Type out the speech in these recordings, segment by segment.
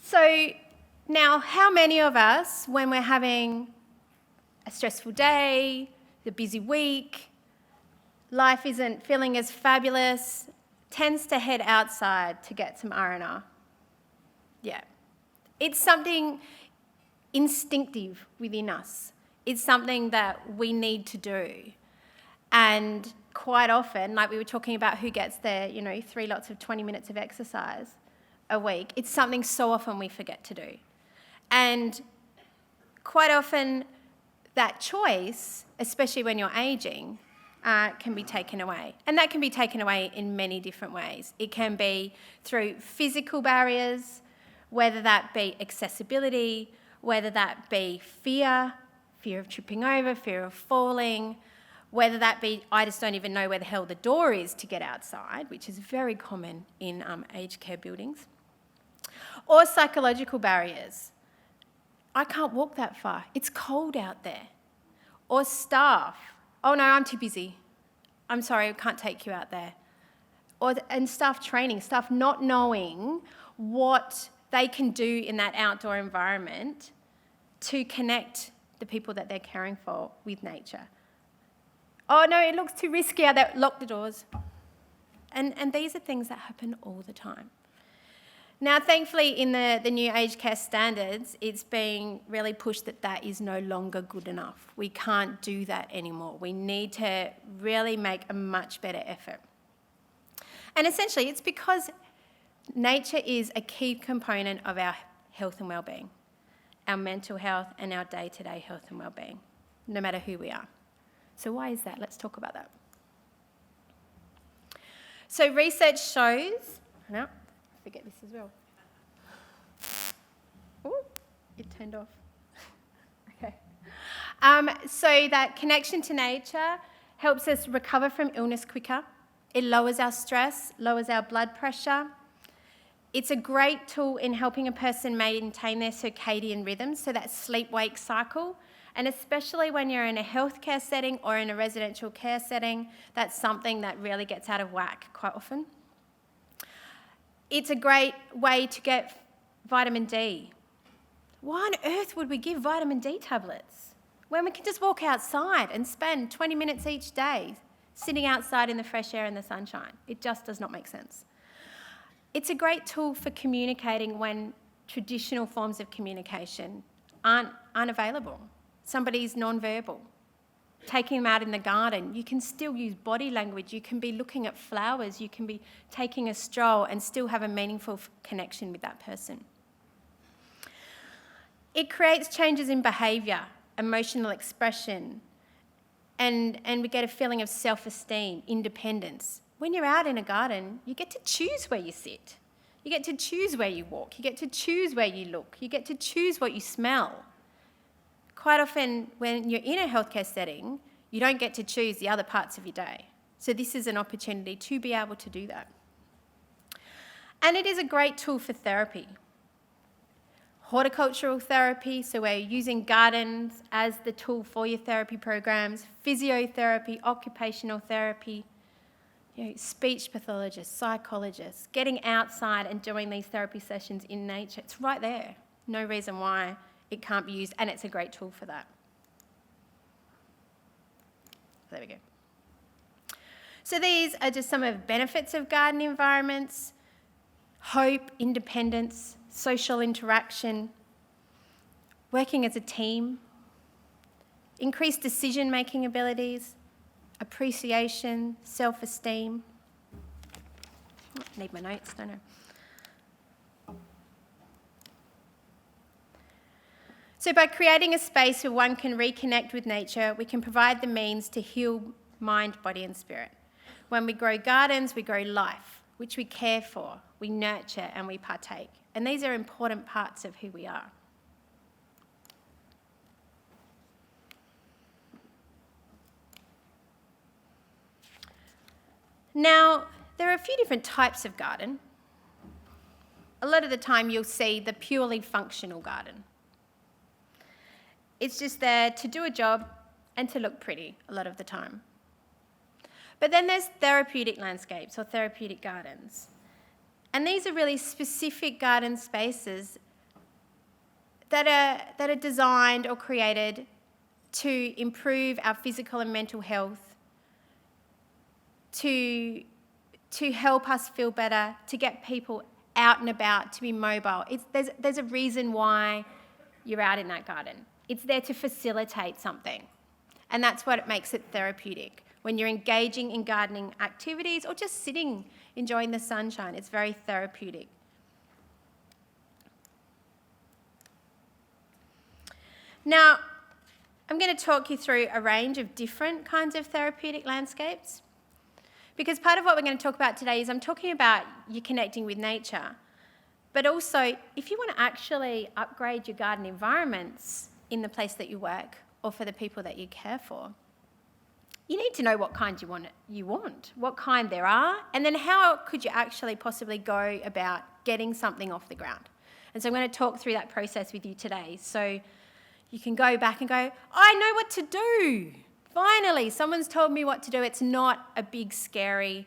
So now, how many of us, when we're having a stressful day, a busy week, life isn't feeling as fabulous, tends to head outside to get some R&R? Yeah. It's something instinctive within us. It's something that we need to do. And quite often, like we were talking about who gets their, 3 lots of 20 minutes of exercise a week, it's something so often we forget to do. And quite often that choice, especially when you're ageing, can be taken away. And that can be taken away in many different ways. It can be through physical barriers, whether that be accessibility, whether that be fear of tripping over, fear of falling, whether that be I just don't even know where the hell the door is to get outside, which is very common in aged care buildings, or psychological barriers. I can't walk that far. It's cold out there. Or staff. Oh no, I'm too busy. I'm sorry, I can't take you out there. And staff training, staff not knowing what they can do in that outdoor environment to connect the people that they're caring for with nature. Oh no, it looks too risky out there. Lock the doors. And these are things that happen all the time. Now, thankfully, in the new aged care standards, it's being really pushed that is no longer good enough. We can't do that anymore. We need to really make a much better effort. And essentially, it's because nature is a key component of our health and well-being, our mental health and our day-to-day health and well-being, no matter who we are. So why is that? Let's talk about that. So research shows... No. Forget this as well. Oh, it turned off. Okay. So that connection to nature helps us recover from illness quicker. It lowers our stress, lowers our blood pressure. It's a great tool in helping a person maintain their circadian rhythm, so that sleep-wake cycle. And especially when you're in a healthcare setting or in a residential care setting, that's something that really gets out of whack quite often. It's a great way to get vitamin D. Why on earth would we give vitamin D tablets when we can just walk outside and spend 20 minutes each day sitting outside in the fresh air and the sunshine? It just does not make sense. It's a great tool for communicating when traditional forms of communication aren't available. Somebody's non-verbal. Taking them out in the garden, you can still use body language, you can be looking at flowers, you can be taking a stroll and still have a meaningful connection with that person. It creates changes in behaviour, emotional expression, and we get a feeling of self-esteem, independence. When you're out in a garden, you get to choose where you sit. You get to choose where you walk. You get to choose where you look. You get to choose what you smell. Quite often, when you're in a healthcare setting, you don't get to choose the other parts of your day. So this is an opportunity to be able to do that. And it is a great tool for therapy. Horticultural therapy, so we're using gardens as the tool for your therapy programs, physiotherapy, occupational therapy, speech pathologists, psychologists, getting outside and doing these therapy sessions in nature. It's right there. No reason why it can't be used, and it's a great tool for that. There we go. So these are just some of the benefits of garden environments: hope, independence, social interaction, working as a team, increased decision-making abilities, appreciation, self-esteem. I need my notes, don't I? So by creating a space where one can reconnect with nature, we can provide the means to heal mind, body and spirit. When we grow gardens, we grow life, which we care for, we nurture and we partake. And these are important parts of who we are. Now, there are a few different types of garden. A lot of the time you'll see the purely functional garden. It's just there to do a job and to look pretty a lot of the time. But then there's therapeutic landscapes or therapeutic gardens. And these are really specific garden spaces that are designed or created to improve our physical and mental health, to help us feel better, to get people out and about, to be mobile. There's a reason why you're out in that garden. It's there to facilitate something. And that's what makes it therapeutic. When you're engaging in gardening activities or just sitting, enjoying the sunshine, it's very therapeutic. Now, I'm going to talk you through a range of different kinds of therapeutic landscapes, because part of what we're going to talk about today is I'm talking about you connecting with nature, but also if you want to actually upgrade your garden environments in the place that you work or for the people that you care for, you need to know what kind you want, what kind there are, and then how could you actually possibly go about getting something off the ground. And so I'm going to talk through that process with you today. So you can go back and go, I know what to do. Finally, someone's told me what to do. It's not a big, scary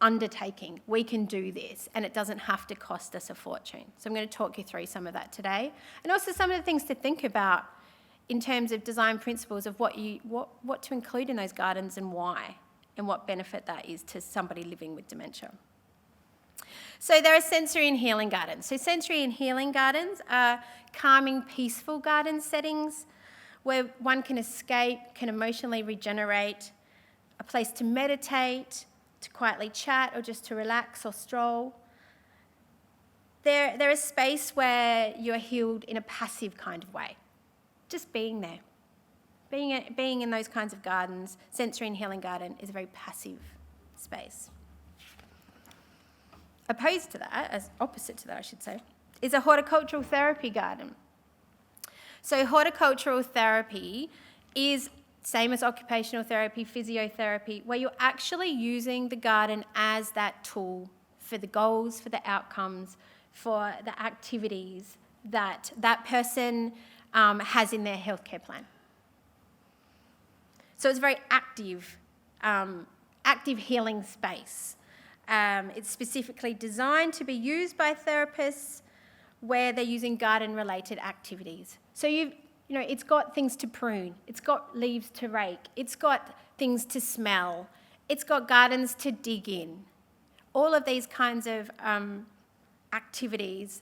undertaking. We can do this, and it doesn't have to cost us a fortune. So I'm going to talk you through some of that today, and also some of the things to think about in terms of design principles of what to include in those gardens and why, and what benefit that is to somebody living with dementia. So there are sensory and healing gardens. So sensory and healing gardens are calming, peaceful garden settings where one can escape, can emotionally regenerate, a place to meditate, to quietly chat, or just to relax or stroll. They're a space where you're healed in a passive kind of way, just being there. Being in those kinds of gardens, sensory and healing garden, is a very passive space. Opposed to that, as opposite to that I should say, is a horticultural therapy garden. So horticultural therapy is same as occupational therapy, physiotherapy, where you're actually using the garden as that tool for the goals, for the outcomes, for the activities that that person has in their healthcare plan. So it's a very active healing space. It's specifically designed to be used by therapists where they're using garden-related activities. So it's got things to prune, it's got leaves to rake, it's got things to smell, it's got gardens to dig in. All of these kinds of activities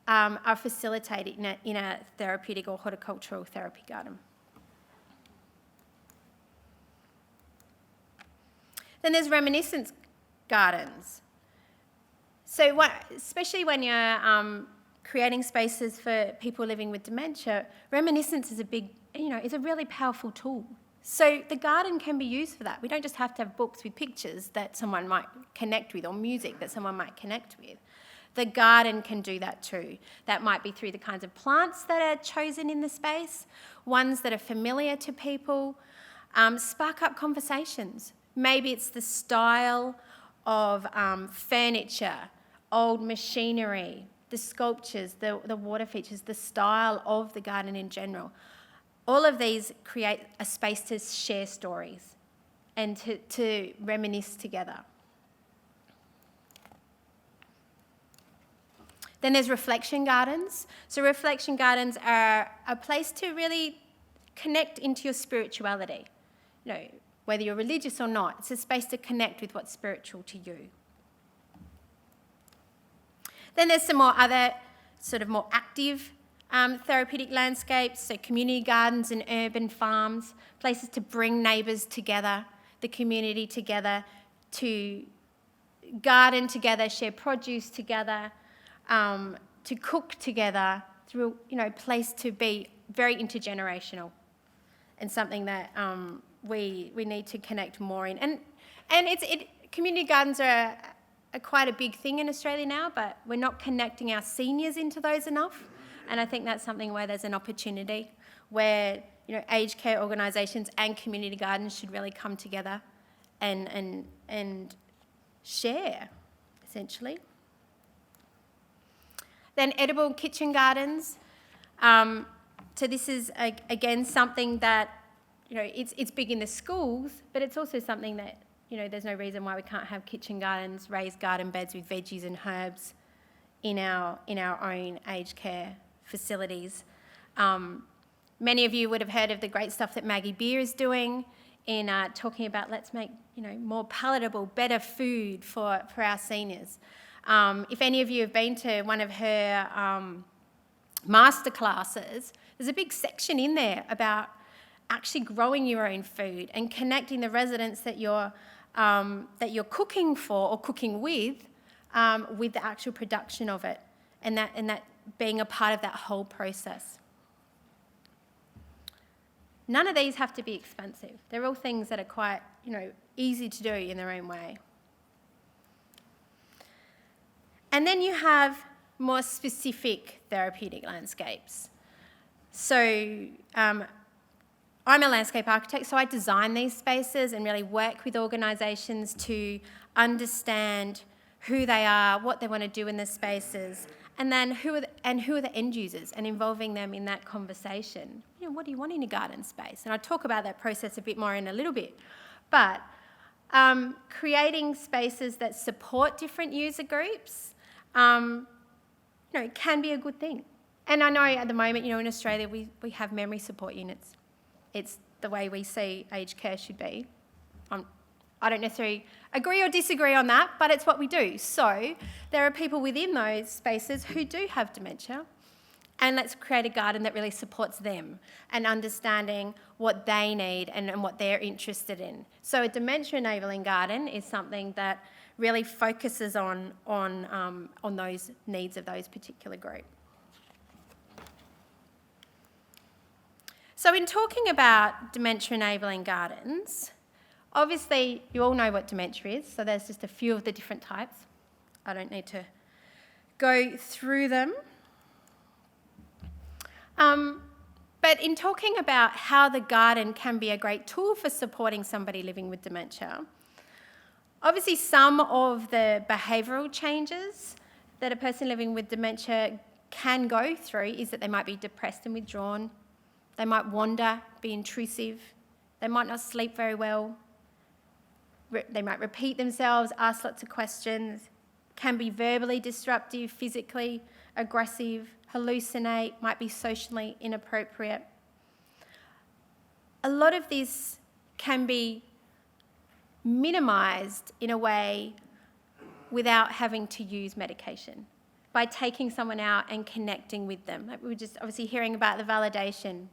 are facilitated in a therapeutic or horticultural therapy garden. Then there's reminiscence gardens. So especially when you're creating spaces for people living with dementia, reminiscence is is a really powerful tool. So the garden can be used for that. We don't just have to have books with pictures that someone might connect with or music that someone might connect with. The garden can do that too. That might be through the kinds of plants that are chosen in the space, ones that are familiar to people, spark up conversations. Maybe it's the style of furniture, old machinery, the sculptures, the water features, the style of the garden in general. All of these create a space to share stories and to reminisce together. Then there's reflection gardens. So reflection gardens are a place to really connect into your spirituality. Whether you're religious or not, it's a space to connect with what's spiritual to you. Then there's some more other sort of more active therapeutic landscapes, so community gardens and urban farms, places to bring neighbours together, the community together, to garden together, share produce together, to cook together, through a place to be very intergenerational, and something that we need to connect more in. And community gardens are quite a big thing in Australia now, but we're not connecting our seniors into those enough. And I think that's something where there's an opportunity where aged care organisations and community gardens should really come together and share, essentially. Then edible kitchen gardens. So this is again something that it's big in the schools, but it's also something that there's no reason why we can't have kitchen gardens, raised garden beds with veggies and herbs in our own aged care facilities. Many of you would have heard of the great stuff that Maggie Beer is doing in talking about let's make more palatable, better food for our seniors. If any of you have been to one of her masterclasses, there's a big section in there about actually growing your own food and connecting the residents that you're cooking for or cooking with the actual production of it, and that being a part of that whole process. None of these have to be expensive. They're all things that are quite, easy to do in their own way. And then you have more specific therapeutic landscapes. So I'm a landscape architect, so I design these spaces and really work with organisations to understand who they are, what they want to do in the spaces, and then who are the end users, and involving them in that conversation. What do you want in your garden space? And I'll talk about that process a bit more in a little bit. But creating spaces that support different user groups, can be a good thing. And I know at the moment, in Australia, we have memory support units. It's the way we see aged care should be. I don't necessarily agree or disagree on that, but it's what we do. So there are people within those spaces who do have dementia, and let's create a garden that really supports them and understanding what they need and what they're interested in. So a dementia-enabling garden is something that really focuses on those needs of those particular group. So in talking about dementia-enabling gardens, obviously you all know what dementia is, so there's just a few of the different types. I don't need to go through them. But in talking about how the garden can be a great tool for supporting somebody living with dementia, obviously some of the behavioural changes that a person living with dementia can go through is that they might be depressed and withdrawn, they might wander, be intrusive, they might not sleep very well, they might repeat themselves, ask lots of questions, can be verbally disruptive, physically aggressive, hallucinate, might be socially inappropriate. A lot of this can be minimised in a way without having to use medication, by taking someone out and connecting with them. Like we were just obviously hearing about the validation.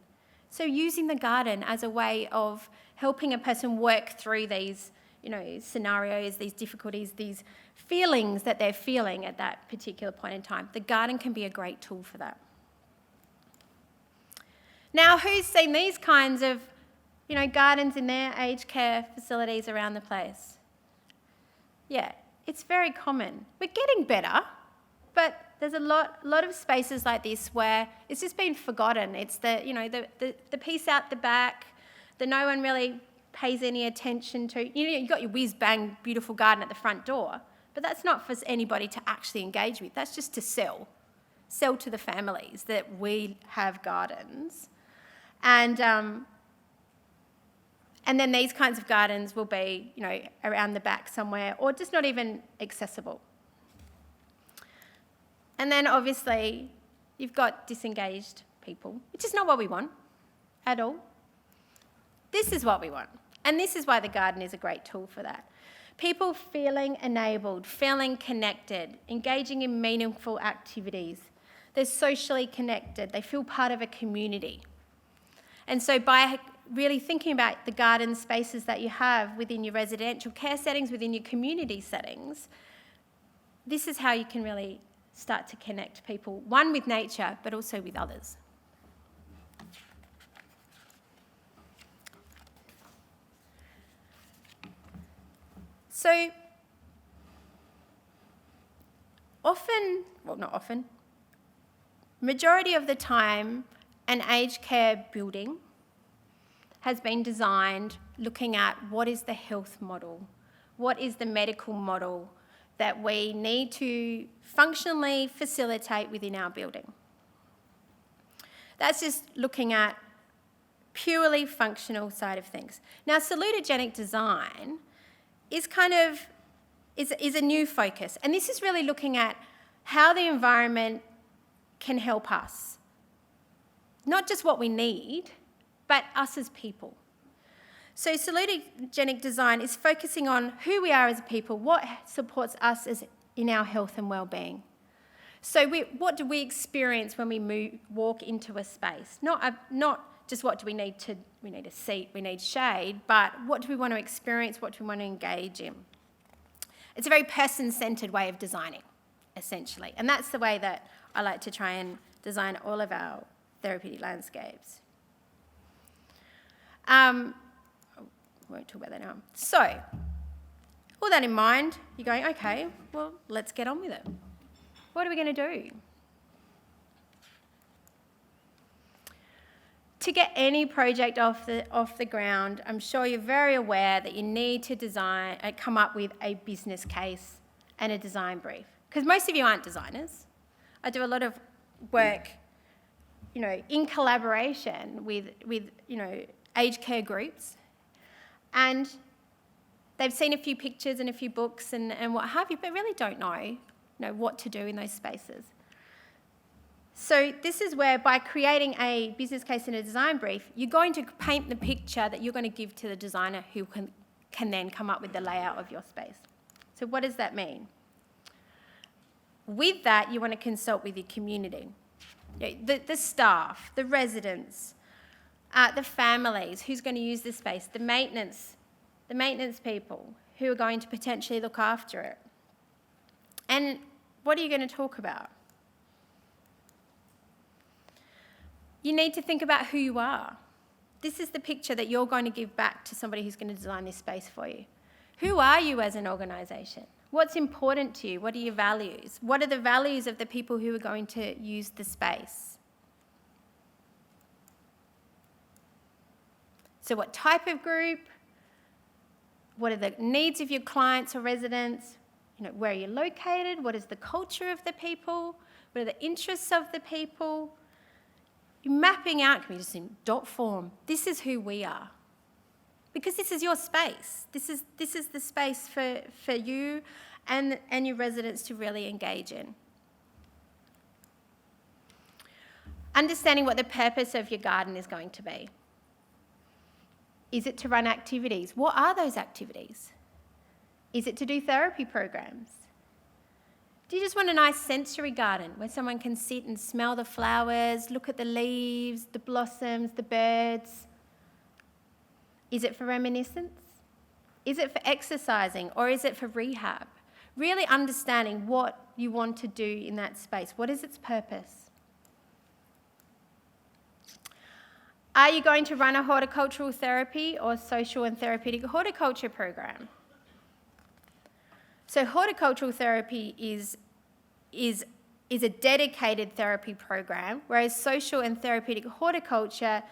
So using the garden as a way of helping a person work through these scenarios, these difficulties, these feelings that they're feeling at that particular point in time. The garden can be a great tool for that. Now, who's seen these kinds of, gardens in their aged care facilities around the place? Yeah, it's very common. We're getting better, but there's a lot of spaces like this where it's just been forgotten. It's the piece out the back that no one really pays any attention to. You've got your whiz-bang beautiful garden at the front door, but that's not for anybody to actually engage with. That's just to sell to the families that we have gardens. And then these kinds of gardens will be, around the back somewhere, or just not even accessible. And then obviously you've got disengaged people, which is not what we want at all. This is what we want. And this is why the garden is a great tool for that. People feeling enabled, feeling connected, engaging in meaningful activities. They're socially connected. They feel part of a community. And so by really thinking about the garden spaces that you have within your residential care settings, within your community settings, this is how you can really start to connect people, one with nature, but also with others. So majority of the time, an aged care building has been designed looking at what is the health model, what is the medical model that we need to functionally facilitate within our building. That's just looking at purely functional side of things. Now, salutogenic design is a new focus, and this is really looking at how the environment can help us, not just what we need, but us as people. So salutogenic design is focusing on who we are as people, what supports us in our health and well-being. So what do we experience when we walk into a space? Not just what do we need a seat, we need shade, but what do we want to experience, what do we want to engage in? It's a very person-centred way of designing, essentially. And that's the way that I like to try and design all of our therapeutic landscapes. I won't talk about that now. So, all that in mind, you're going, okay, well, let's get on with it. What are we going to do? To get any project off the ground, I'm sure you're very aware that you need to come up with a business case and a design brief. Because most of you aren't designers. I do a lot of work, in collaboration with aged care groups, and they've seen a few pictures and a few books and what have you, but really don't know what to do in those spaces. So this is where, by creating a business case and a design brief, you're going to paint the picture that you're going to give to the designer, who can then come up with the layout of your space. So what does that mean? With that, you want to consult with your community, the staff, the residents, the families, who's going to use the space, the maintenance people who are going to potentially look after it. And what are you going to talk about? You need to think about who you are. This is the picture that you're going to give back to somebody who's going to design this space for you. Who are you as an organisation? What's important to you? What are your values? What are the values of the people who are going to use the space? So what type of group? What are the needs of your clients or residents? Where are you located? What is the culture of the people? What are the interests of the people? You're mapping out, can we just in dot form, this is who we are. Because this is your space. This is the space for you and your residents to really engage in. Understanding what the purpose of your garden is going to be. Is it to run activities? What are those activities? Is it to do therapy programs? Do you just want a nice sensory garden where someone can sit and smell the flowers, look at the leaves, the blossoms, the birds? Is it for reminiscence? Is it for exercising, or is it for rehab? Really understanding what you want to do in that space. What is its purpose? Are you going to run a horticultural therapy or social and therapeutic horticulture program? So horticultural therapy is a dedicated therapy program, whereas social and therapeutic horticulture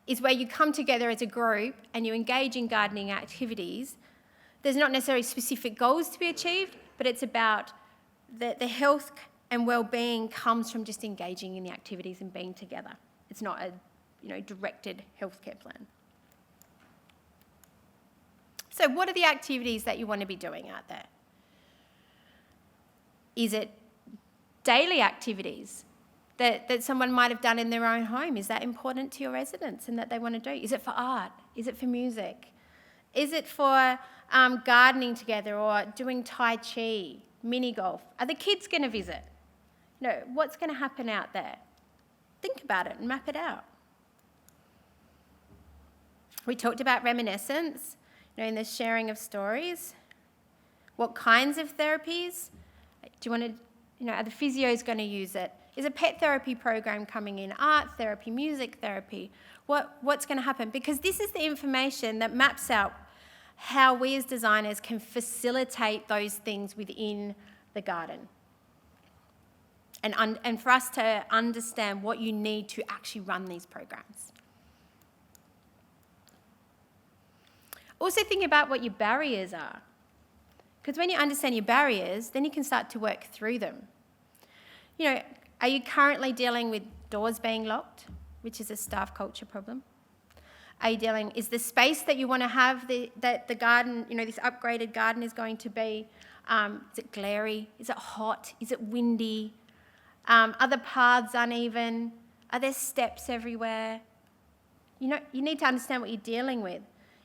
is where you come together as a group and you engage in gardening activities. There's not necessarily specific goals to be achieved, but it's about the health and well-being comes from just engaging in the activities and being together. It's not a directed healthcare plan. So what are the activities that you want to be doing out there? Is it daily activities that someone might have done in their own home? Is that important to your residents and that they want to do? Is it for art? Is it for music? Is it for gardening together or doing Tai Chi, mini golf? Are the kids going to visit? What's going to happen out there? Think about it and map it out. We talked about reminiscence, in the sharing of stories. What kinds of therapies? Do you want to, are the physios going to use it? Is a pet therapy program coming in? Art therapy, music therapy? What's going to happen? Because this is the information that maps out how we as designers can facilitate those things within the garden. And for us to understand what you need to actually run these programs. Also think about what your barriers are. Because when you understand your barriers, then you can start to work through them. Are you currently dealing with doors being locked, which is a staff culture problem? Is the space that you want to have, that the garden, this upgraded garden is going to be, is it glary? Is it hot? Is it windy? Are the paths uneven? Are there steps everywhere? You need to understand what you're dealing with.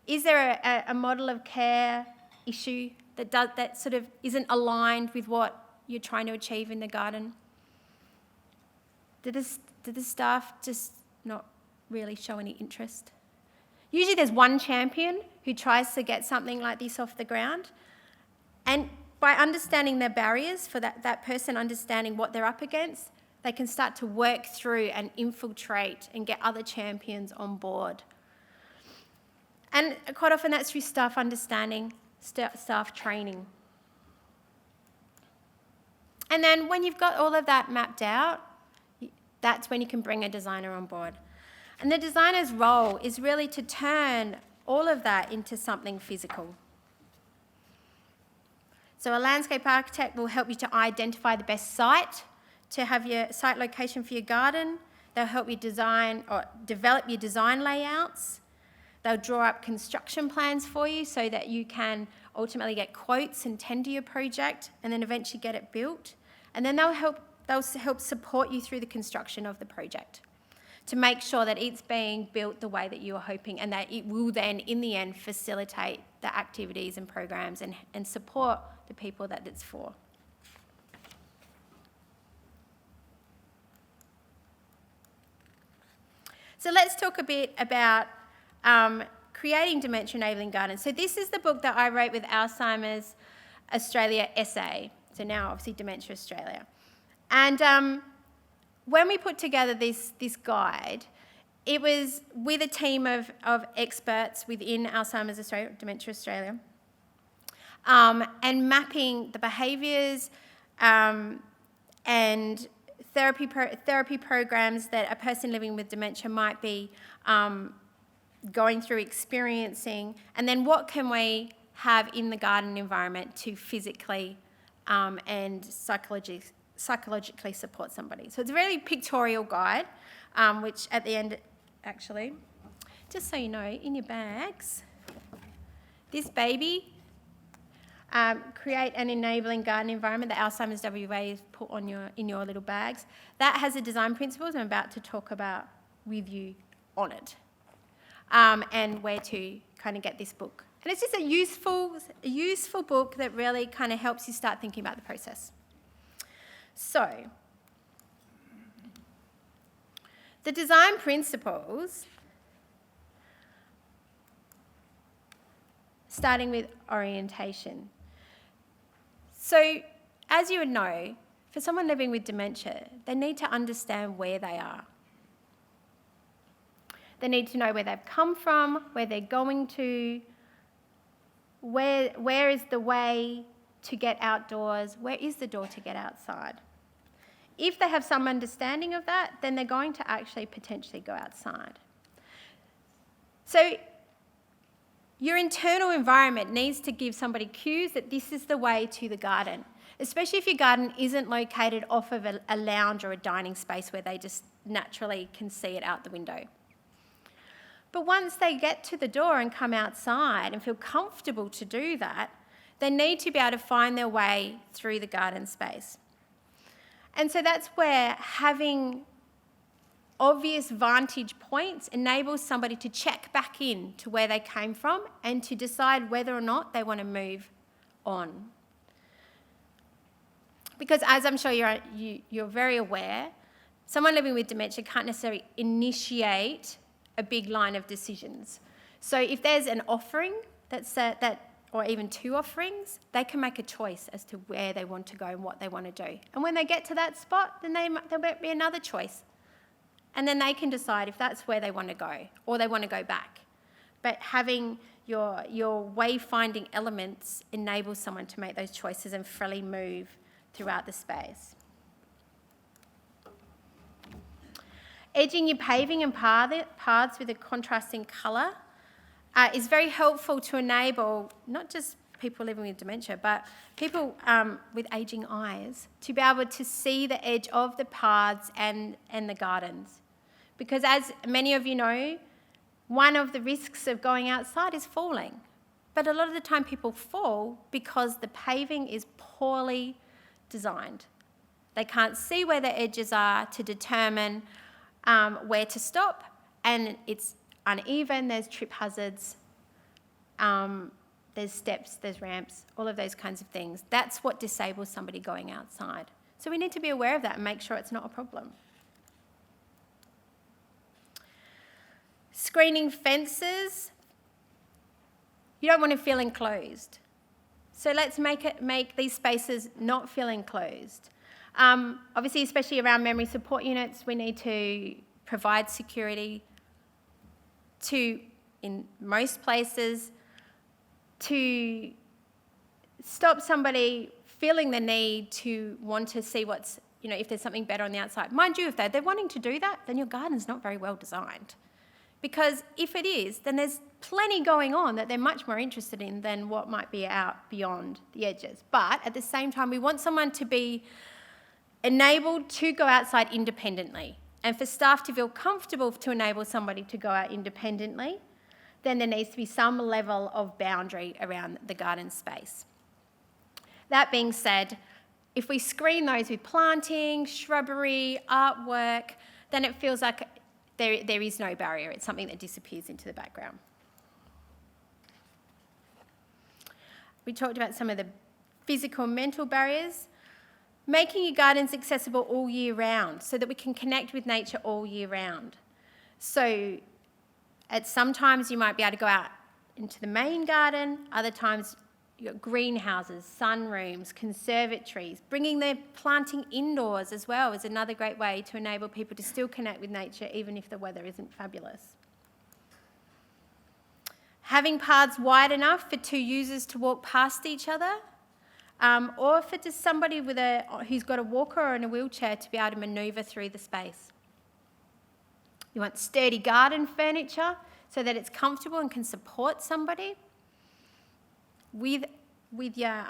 Is there a model of care issue that sort of isn't aligned with what you're trying to achieve in the garden? Do the staff just not really show any interest? Usually there's one champion who tries to get something like this off the ground, and by understanding their barriers, for that person understanding what they're up against, they can start to work through and infiltrate and get other champions on board. And quite often that's through staff understanding, staff training. And then when you've got all of that mapped out, that's when you can bring a designer on board. And the designer's role is really to turn all of that into something physical. So a landscape architect will help you to identify the best site to have your site location for your garden. They'll help you design or develop your design layouts. They'll draw up construction plans for you so that you can ultimately get quotes and tender your project and then eventually get it built. And then they'll help support you through the construction of the project to make sure that it's being built the way that you are hoping, and that it will then, in the end, facilitate the activities and programs and support the people that it's for. So let's talk a bit about creating Dementia-Enabling Gardens. So this is the book that I wrote with Alzheimer's Australia SA, so now obviously Dementia Australia. And when we put together this guide, it was with a team of experts within Alzheimer's Australia, Dementia Australia, and mapping the behaviours and therapy programs that a person living with dementia might be going through, experiencing, and then what can we have in the garden environment to physically and psychologically support somebody. So it's a really pictorial guide, which at the end, actually, just so you know, in your bags, this baby, create an enabling garden environment that Alzheimer's WA has put on in your little bags. That has the design principles I'm about to talk about with you on it, and where to kind of get this book. And it's just a useful book that really kind of helps you start thinking about the process. So, the design principles, starting with orientation. So, as you would know, for someone living with dementia, they need to understand where they are. They need to know where they've come from, where they're going to, where is the way to get outdoors, where is the door to get outside. If they have some understanding of that, then they're going to actually potentially go outside. So your internal environment needs to give somebody cues that this is the way to the garden, especially if your garden isn't located off of a lounge or a dining space where they just naturally can see it out the window. But once they get to the door and come outside and feel comfortable to do that, they need to be able to find their way through the garden space. And so that's where having obvious vantage points enables somebody to check back in to where they came from and to decide whether or not they want to move on. Because as I'm sure you're very aware, someone living with dementia can't necessarily initiate a big line of decisions. So if there's an offering or even two offerings, they can make a choice as to where they want to go and what they want to do. And when they get to that spot, then there might be another choice. And then they can decide if that's where they want to go or they want to go back. But having your wayfinding elements enables someone to make those choices and freely move throughout the space. Edging your paving and paths with a contrasting colour is very helpful to enable not just people living with dementia, but people with ageing eyes to be able to see the edge of the paths and the gardens. Because as many of you know, one of the risks of going outside is falling. But a lot of the time people fall because the paving is poorly designed. They can't see where the edges are to determine where to stop, and it's uneven, there's trip hazards, there's steps, there's ramps, all of those kinds of things. That's what disables somebody going outside. So we need to be aware of that and make sure it's not a problem. Screening fences. You don't want to feel enclosed. So let's make these spaces not feel enclosed. Obviously, especially around memory support units, we need to provide security to, in most places, to stop somebody feeling the need to want to see what's, if there's something better on the outside. Mind you, if they're wanting to do that, then your garden's not very well designed. Because if it is, then there's plenty going on that they're much more interested in than what might be out beyond the edges. But at the same time, we want someone to be enabled to go outside independently. And for staff to feel comfortable to enable somebody to go out independently, then there needs to be some level of boundary around the garden space. That being said, if we screen those with planting, shrubbery, artwork, then it feels like there is no barrier. It's something that disappears into the background. We talked about some of the physical and mental barriers. Making your gardens accessible all year round so that we can connect with nature all year round. So at some times you might be able to go out into the main garden, other times you've got greenhouses, sunrooms, conservatories. Bringing their planting indoors as well is another great way to enable people to still connect with nature even if the weather isn't fabulous. Having paths wide enough for two users to walk past each other, or for just somebody who's got a walker or in a wheelchair to be able to manoeuvre through the space. You want sturdy garden furniture so that it's comfortable and can support somebody with your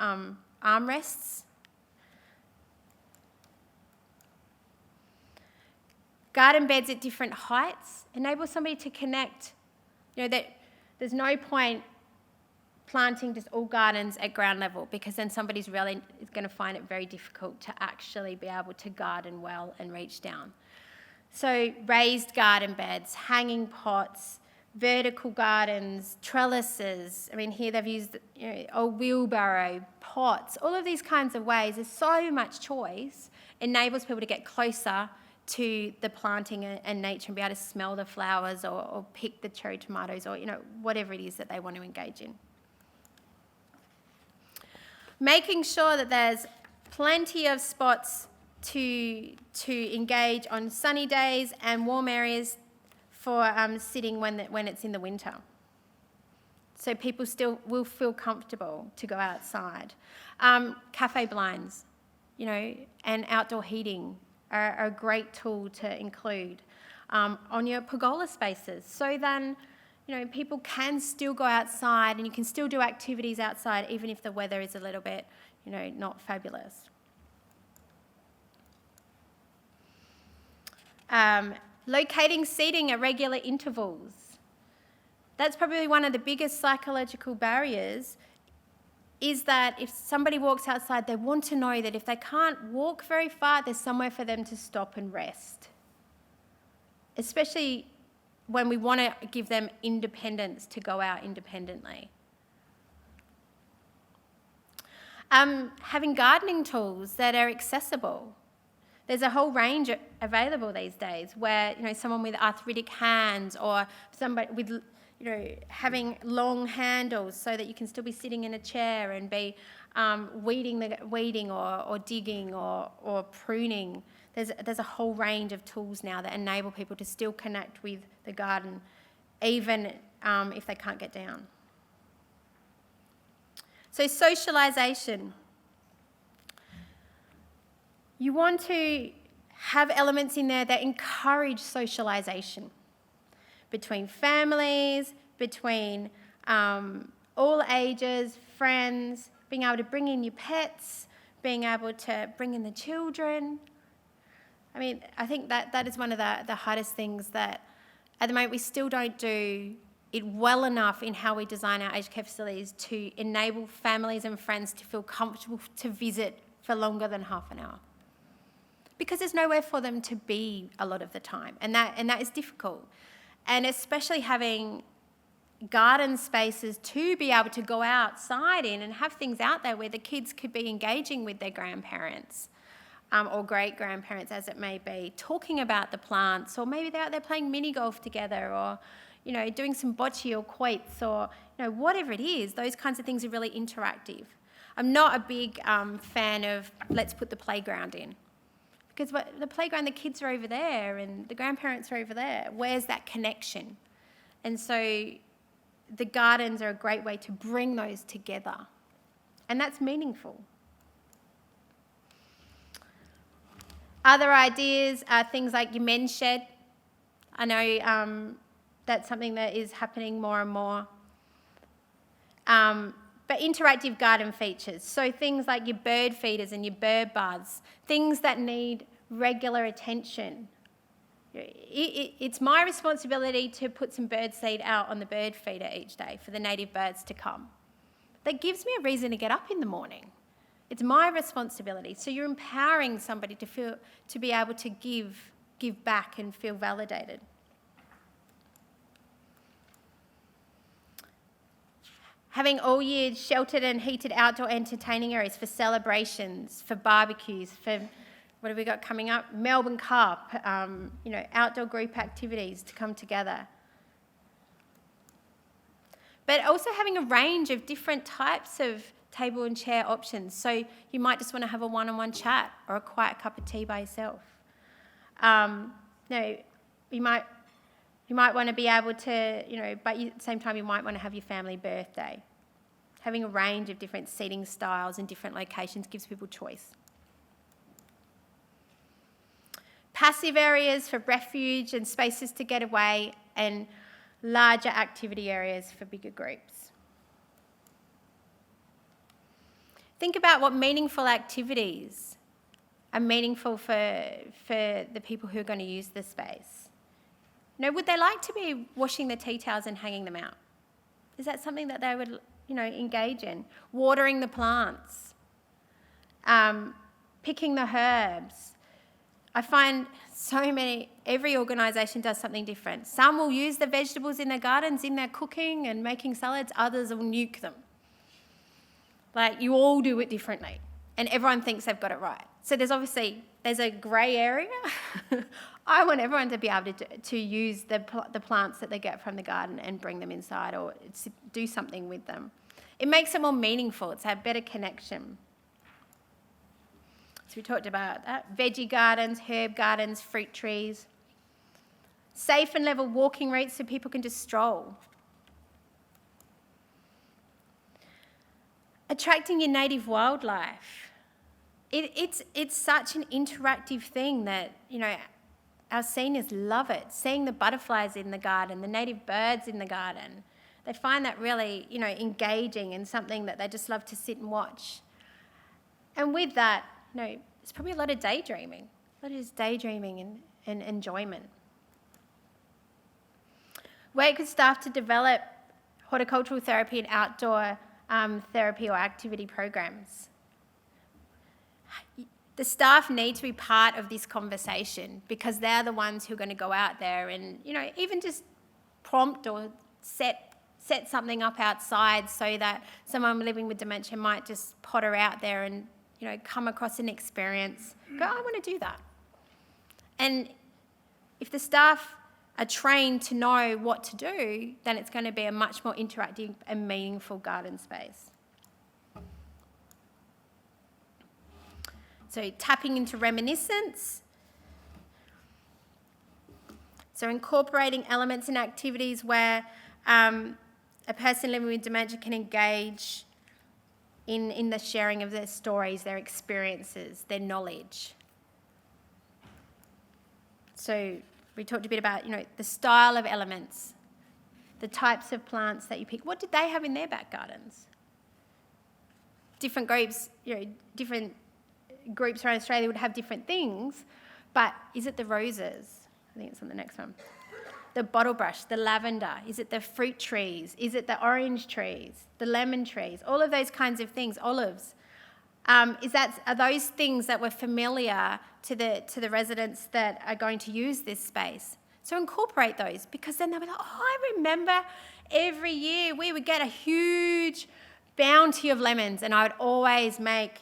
armrests. Garden beds at different heights enable somebody to connect. That there's no point planting just all gardens at ground level because then somebody's really is going to find it very difficult to actually be able to garden well and reach down. So raised garden beds, hanging pots, vertical gardens, trellises. I mean, here they've used a wheelbarrow, pots, all of these kinds of ways. There's so much choice. Enables people to get closer to the planting and nature and be able to smell the flowers or pick the cherry tomatoes or, whatever it is that they want to engage in. Making sure that there's plenty of spots to engage on sunny days and warm areas for sitting when it's in the winter. So people still will feel comfortable to go outside. Cafe blinds, and outdoor heating are a great tool to include on your pergola spaces. So then, people can still go outside and you can still do activities outside even if the weather is a little bit, not fabulous. Locating seating at regular intervals. That's probably one of the biggest psychological barriers, is that if somebody walks outside, they want to know that if they can't walk very far, there's somewhere for them to stop and rest. Especially when we want to give them independence to go out independently. Having gardening tools that are accessible. There's a whole range available these days where, someone with arthritic hands or somebody with, having long handles so that you can still be sitting in a chair and be weeding or digging or pruning. There's a whole range of tools now that enable people to still connect with the garden, even if they can't get down. So socialisation. You want to have elements in there that encourage socialisation between families, between all ages, friends, being able to bring in your pets, being able to bring in the children. I mean, I think that is one of the hardest things that at the moment we still don't do it well enough in how we design our aged care facilities to enable families and friends to feel comfortable to visit for longer than half an hour. because there's nowhere for them to be a lot of the time, and that is difficult. And especially having garden spaces to be able to go outside in and have things out there where the kids could be engaging with their grandparents or great-grandparents, as it may be, talking about the plants, or maybe they're out there playing mini golf together, or doing some bocce or quoits, or whatever it is. Those kinds of things are really interactive. I'm not a big fan of let's put the playground in, because the playground, the kids are over there and the grandparents are over there. Where's that connection? And so the gardens are a great way to bring those together, and that's meaningful. Other ideas are things like your men's shed. I know that's something that is happening more and more. But interactive garden features, so things like your bird feeders and your bird baths, things that need regular attention. It's my responsibility to put some bird seed out on the bird feeder each day for the native birds to come. That gives me a reason to get up in the morning. It's my responsibility. So you're empowering somebody to be able to give back and feel validated. Having all year sheltered and heated outdoor entertaining areas for celebrations, for barbecues, for what have we got coming up? Melbourne Cup, outdoor group activities to come together. But also having a range of different types of table and chair options. So you might just want to have a one-on-one chat or a quiet cup of tea by yourself. You might want to be able to, but at the same time you might want to have your family birthday. Having a range of different seating styles in different locations gives people choice. Passive areas for refuge and spaces to get away, and larger activity areas for bigger groups. Think about what meaningful activities are meaningful for the people who are going to use the space. Would they like to be washing the tea towels and hanging them out? Is that something that they would, engage in? Watering the plants, picking the herbs. I find every organisation does something different. Some will use the vegetables in their gardens in their cooking and making salads, others will nuke them. You all do it differently, and everyone thinks they've got it right. So there's a grey area. I want everyone to be able to use the plants that they get from the garden and bring them inside, or do something with them. It makes it more meaningful. It's a better connection. So we talked about that. Veggie gardens, herb gardens, fruit trees. Safe and level walking routes so people can just stroll. Attracting your native wildlife. It's such an interactive thing that, our seniors love it. Seeing the butterflies in the garden, the native birds in the garden. They find that really, engaging and something that they just love to sit and watch. And with that, it's probably a lot of daydreaming. A lot of just daydreaming and enjoyment. Work with staff to develop horticultural therapy and outdoor therapy or activity programs. The staff need to be part of this conversation, because they're the ones who are going to go out there and, even just prompt or set something up outside so that someone living with dementia might just potter out there and, come across an experience, go, I want to do that. And if the staff are trained to know what to do, then it's going to be a much more interactive and meaningful garden space. So tapping into reminiscence. So incorporating elements and activities where a person living with dementia can engage in the sharing of their stories, their experiences, their knowledge. So we talked a bit about, the style of elements, the types of plants that you pick. What did they have in their back gardens? Different groups, different groups around Australia would have different things, but is it the roses? I think it's on the next one. The bottle brush, the lavender, is it the fruit trees? Is it the orange trees, the lemon trees? All of those kinds of things, olives. are those things that were familiar to the residents that are going to use this space. So incorporate those, because then they'll be like, oh, I remember every year we would get a huge bounty of lemons, and I would always make,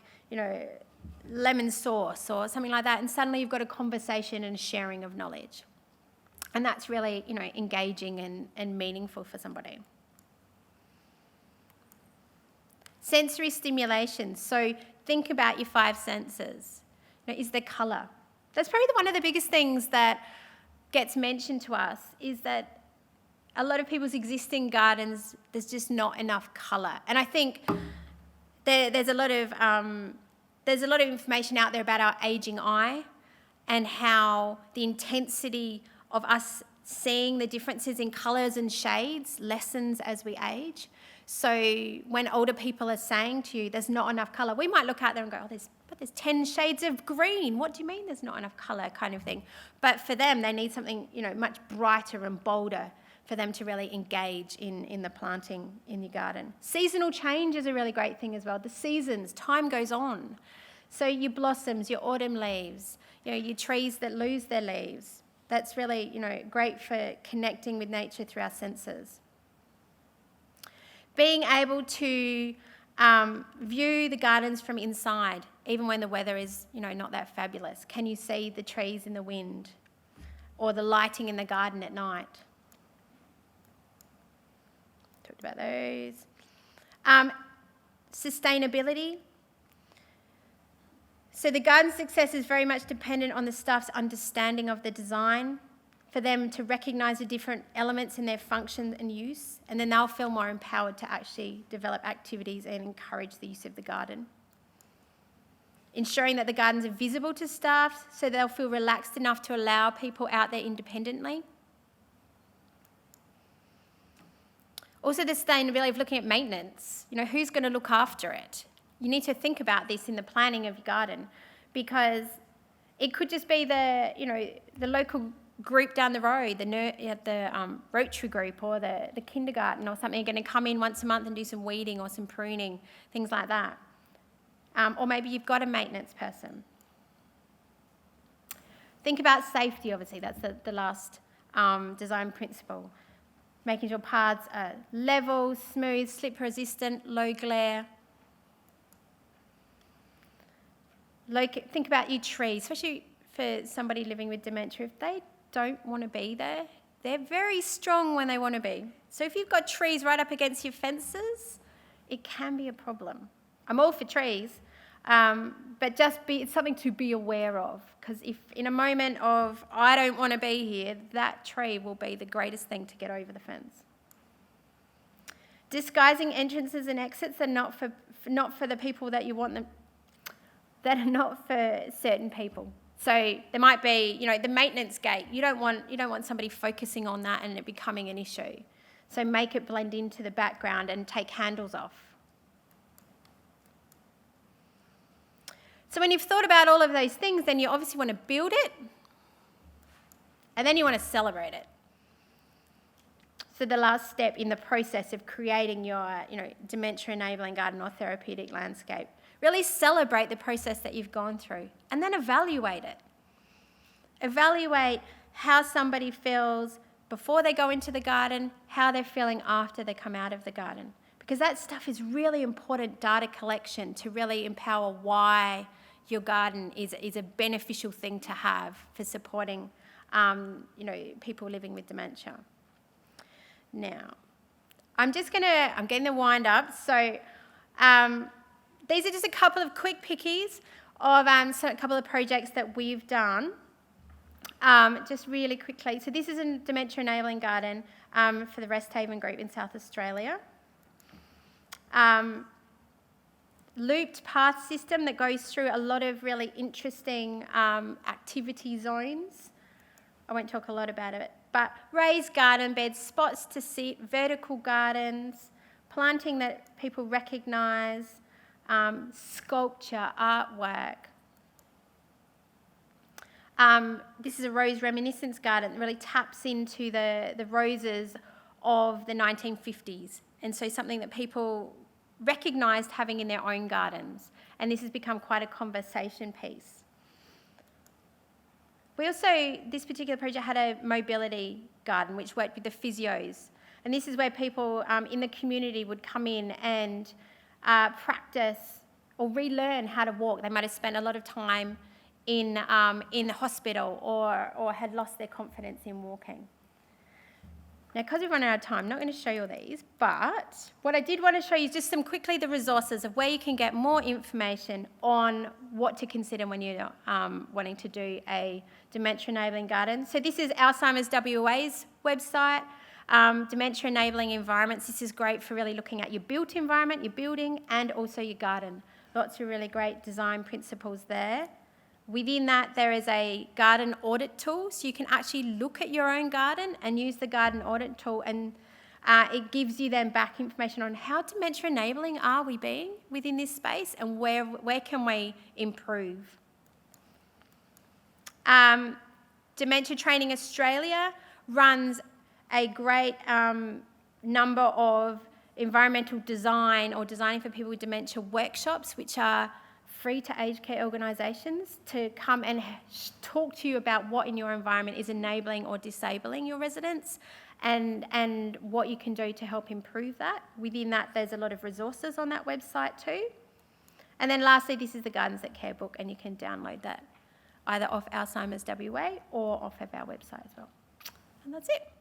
lemon sauce or something like that, and suddenly you've got a conversation and sharing of knowledge. And that's really, engaging and meaningful for somebody. Sensory stimulation. So think about your 5 senses. Is there colour? That's probably one of the biggest things that gets mentioned to us, is that a lot of people's existing gardens, there's just not enough colour. And I think there's a lot of information out there about our ageing eye and how the intensity of us seeing the differences in colours and shades lessens as we age. So when older people are saying to you, there's not enough colour, we might look out there and go, oh, there's 10 shades of green. What do you mean there's not enough colour, kind of thing? But for them, they need something, much brighter and bolder for them to really engage in the planting in your garden. Seasonal change is a really great thing as well. The seasons, time goes on. So your blossoms, your autumn leaves, your trees that lose their leaves. That's really, great for connecting with nature through our senses. Being able to view the gardens from inside, even when the weather is, not that fabulous. Can you see the trees in the wind, or the lighting in the garden at night? Talked about those. Sustainability. So the garden's success is very much dependent on the staff's understanding of the design, for them to recognise the different elements in their function and use, and then they'll feel more empowered to actually develop activities and encourage the use of the garden. Ensuring that the gardens are visible to staff so they'll feel relaxed enough to allow people out there independently. Also the sustainability of looking at maintenance. Who's going to look after it? You need to think about this in the planning of your garden, because it could just be the local group down the road, the Rotary group or the kindergarten or something, are going to come in once a month and do some weeding or some pruning, things like that. Or maybe you've got a maintenance person. Think about safety, obviously. That's the last design principle. Making sure paths are level, smooth, slip-resistant, low glare. Think about your trees, especially for somebody living with dementia. If they don't want to be there, they're very strong when they want to be. So if you've got trees right up against your fences, it can be a problem. I'm all for trees, but it's something to be aware of, because if in a moment of, I don't want to be here, that tree will be the greatest thing to get over the fence. Disguising entrances and exits are not for the people that you want them, that are not for certain people. So there might be, the maintenance gate. You don't want somebody focusing on that and it becoming an issue. So make it blend into the background and take handles off. So when you've thought about all of those things, then you obviously want to build it, and then you want to celebrate it. So the last step in the process of creating your, dementia-enabling garden or therapeutic landscape. Really celebrate the process that you've gone through, and then evaluate it. Evaluate how somebody feels before they go into the garden, how they're feeling after they come out of the garden. Because that stuff is really important data collection to really empower why your garden is a beneficial thing to have for supporting, people living with dementia. Now, I'm getting the wind up. So these are just a couple of quick pickies of a couple of projects that we've done. Just really quickly. So this is a Dementia-Enabling Garden for the Resthaven group in South Australia. Looped path system that goes through a lot of really interesting activity zones. I won't talk a lot about it, but raised garden beds, spots to sit, vertical gardens, planting that people recognise, sculpture, artwork. This is a rose reminiscence garden that really taps into the roses of the 1950s, and so something that people recognised having in their own gardens. And this has become quite a conversation piece. We also, this particular project had a mobility garden which worked with the physios. And this is where people in the community would come in and practice or relearn how to walk. They might have spent a lot of time in the hospital or had lost their confidence in walking. Now, because we've run out of time, I'm not going to show you all these, but what I did want to show you is just quickly the resources of where you can get more information on what to consider when you're wanting to do a dementia-enabling garden. So this is Alzheimer's WA's website, Dementia-Enabling Environments. This is great for really looking at your built environment, your building, and also your garden. Lots of really great design principles there. Within that, there is a garden audit tool, so you can actually look at your own garden and use the garden audit tool, and it gives you then back information on how dementia enabling are we being within this space and where can we improve. Dementia Training Australia runs a great number of environmental design or designing for people with dementia workshops, which are free to aged care organisations to come and talk to you about what in your environment is enabling or disabling your residents and what you can do to help improve that. Within that, there's a lot of resources on that website too. And then lastly, this is the Gardens That Care book, and you can download that either off Alzheimer's WA or off of our website as well. And that's it.